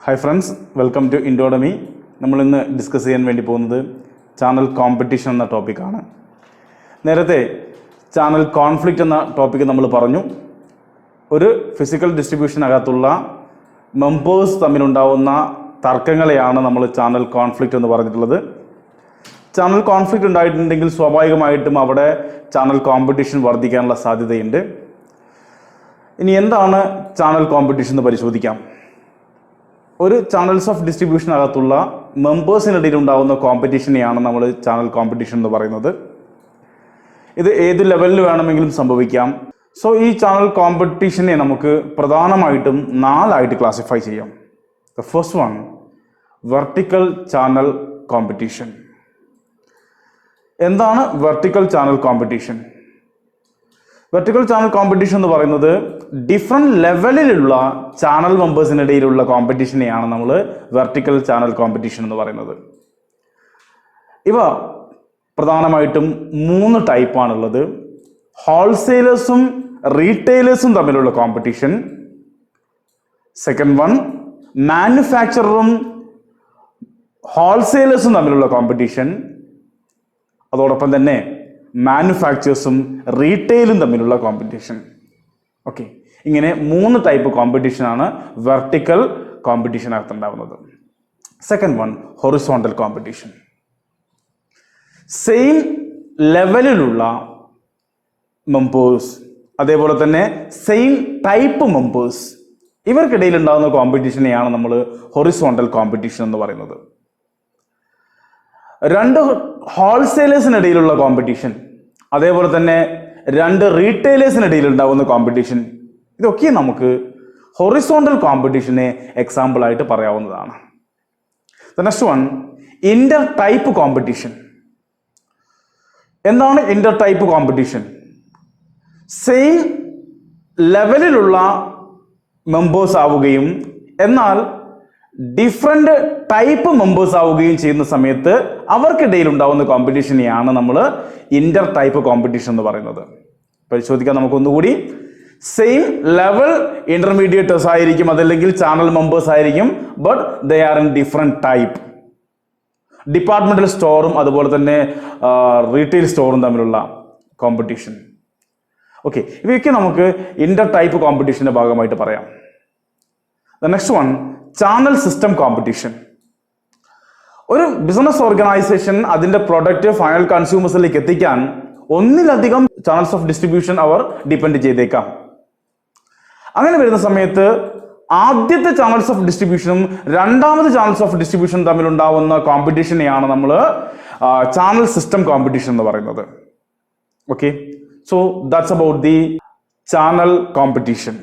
Hi friends, welcome to Indodemy. നമ്മൾ ഇന്ന് discuss ചെയ്യാൻ വേണ്ടി പോകുന്നത് ചാനൽ കോമ്പറ്റീഷൻ എന്ന ടോപ്പിക്കാണ്. നേരത്തെ ചാനൽ കോൺഫ്ലിക്റ്റ് എന്ന ടോപ്പിക്ക് നമ്മൾ പറഞ്ഞു. ഒരു ഫിസിക്കൽ ഡിസ്ട്രിബ്യൂഷനകത്തുള്ള മെമ്പേഴ്സ് തമ്മിലുണ്ടാവുന്ന തർക്കങ്ങളെയാണ് നമ്മൾ ചാനൽ കോൺഫ്ലിക്റ്റ് എന്ന് പറഞ്ഞിട്ടുള്ളത്. ചാനൽ കോൺഫ്ലിക്റ്റ് ഉണ്ടായിട്ടുണ്ടെങ്കിൽ സ്വാഭാവികമായിട്ടും അവിടെ ചാനൽ കോമ്പറ്റീഷൻ വർദ്ധിക്കാനുള്ള സാധ്യതയുണ്ട്. ഇനി എന്താണ് ചാനൽ കോമ്പറ്റീഷൻ എന്ന് പരിശോധിക്കാം. ഒരു ചാനൽസ് ഓഫ് ഡിസ്ട്രിബ്യൂഷനകത്തുള്ള മെമ്പേഴ്സിനിടയിൽ ഉണ്ടാകുന്ന കോമ്പറ്റീഷനെയാണ് നമ്മൾ ചാനൽ കോമ്പറ്റീഷൻ എന്ന് പറയുന്നത്. ഇത് ഏത് ലെവലിൽ വേണമെങ്കിലും സംഭവിക്കാം. സോ ഈ ചാനൽ കോമ്പറ്റീഷനെ നമുക്ക് പ്രധാനമായിട്ടും 4 ആയിട്ട് ക്ലാസിഫൈ ചെയ്യാം. The first one, vertical channel competition. എന്താണ് vertical channel competition? Vertical channel competition എന്ന് പറയുന്നത് ഡിഫറെൻറ്റ് ലെവലിലുള്ള ചാനൽ മെമ്പേഴ്സിനിടയിലുള്ള കോമ്പറ്റീഷനെയാണ് നമ്മൾ വെർട്ടിക്കൽ ചാനൽ കോമ്പറ്റീഷൻ എന്ന് പറയുന്നത്. ഇവ പ്രധാനമായിട്ടും 3 ടൈപ്പാണുള്ളത്. ഹോൾസെയിലേഴ്സും റീറ്റെയിലേഴ്സും തമ്മിലുള്ള കോമ്പറ്റീഷൻ. സെക്കൻഡ് വൺ, മാനുഫാക്ചററും ഹോൾസെയിലേഴ്സും തമ്മിലുള്ള കോമ്പറ്റീഷൻ. അതോടൊപ്പം തന്നെ മാനുഫാക്ചേഴ്സും റീറ്റെയിലും തമ്മിലുള്ള കോമ്പറ്റീഷൻ. ഓക്കെ, ഇങ്ങനെ 3 ടൈപ്പ് കോമ്പറ്റീഷനാണ് വെർട്ടിക്കൽ കോമ്പറ്റീഷനകത്ത് ഉണ്ടാവുന്നത്. Second one, horizontal competition. Same ലെവലിലുള്ള മെമ്പേഴ്സ്, അതേപോലെ തന്നെ സെയിം ടൈപ്പ് മെമ്പേഴ്സ്, ഇവർക്കിടയിൽ ഉണ്ടാകുന്ന കോമ്പറ്റീഷനെയാണ് നമ്മൾ ഹൊറിസോണ്ടൽ കോമ്പറ്റീഷൻ എന്ന് പറയുന്നത്. 2 ഹോൾസെയിലേഴ്സിനിടയിലുള്ള കോമ്പറ്റീഷൻ, അതേപോലെ തന്നെ 2 റീറ്റെയിലേഴ്സിനിടയിൽ ഉണ്ടാകുന്ന കോമ്പറ്റീഷൻ, ഇതൊക്കെ നമുക്ക് ഹൊറിസോണ്ടൽ കോമ്പറ്റീഷനെ എക്സാമ്പിൾ ആയിട്ട് പറയാവുന്നതാണ്. Next one, Inter type competition. എന്താണ് ഇന്റർ ടൈപ്പ് കോമ്പറ്റീഷൻ? സെയിം ലെവലിലുള്ള മെമ്പേഴ്സ് ആവുകയും എന്നാൽ ഡിഫറെന്റ് ടൈപ്പ് മെമ്പേഴ്സ് ആവുകയും ചെയ്യുന്ന സമയത്ത് അവർക്കിടയിൽ ഉണ്ടാവുന്ന കോമ്പറ്റീഷനെയാണ് നമ്മൾ ഇന്റർ ടൈപ്പ് കോമ്പറ്റീഷൻ എന്ന് പറയുന്നത്. പരിശോധിക്കാം നമുക്കൊന്നുകൂടി. സെയിം ലെവൽ ഇന്റർമീഡിയേറ്റേഴ്സ് ആയിരിക്കും, അതല്ലെങ്കിൽ ചാനൽ മെമ്പേഴ്സ് ആയിരിക്കും, but they are in different type. Departmental സ്റ്റോറും അതുപോലെ തന്നെ റീറ്റെയിൽ സ്റ്റോറും തമ്മിലുള്ള കോമ്പറ്റീഷൻ. ഓക്കെ, ഇവയൊക്കെ നമുക്ക് ഇന്റർ ടൈപ്പ് കോമ്പറ്റീഷന്റെ ഭാഗമായിട്ട് പറയാം. Next one, channel system competition. ഒരു ബിസിനസ് ഓർഗനൈസേഷൻ അതിന്റെ പ്രൊഡക്റ്റ് ഫൈനൽ കൺസ്യൂമേഴ്സിലേക്ക് എത്തിക്കാൻ ഒന്നിലധികം ചാനൽസ് ഓഫ് ഡിസ്ട്രിബ്യൂഷൻ അവർ ഡിപ്പെൻഡ് ചെയ്തേക്കാം. അങ്ങനെ വരുന്ന സമയത്ത് ആദ്യത്തെ ചാനൽസ് ഓഫ് ഡിസ്ട്രിബ്യൂഷനും രണ്ടാമത്തെ ചാനൽസ് ഓഫ് ഡിസ്ട്രിബ്യൂഷനും തമ്മിലുണ്ടാവുന്ന കോമ്പറ്റീഷനെയാണ് നമ്മൾ ചാനൽ സിസ്റ്റം കോമ്പറ്റീഷൻ എന്ന് പറയുന്നത്. Okay, so that's about the channel competition.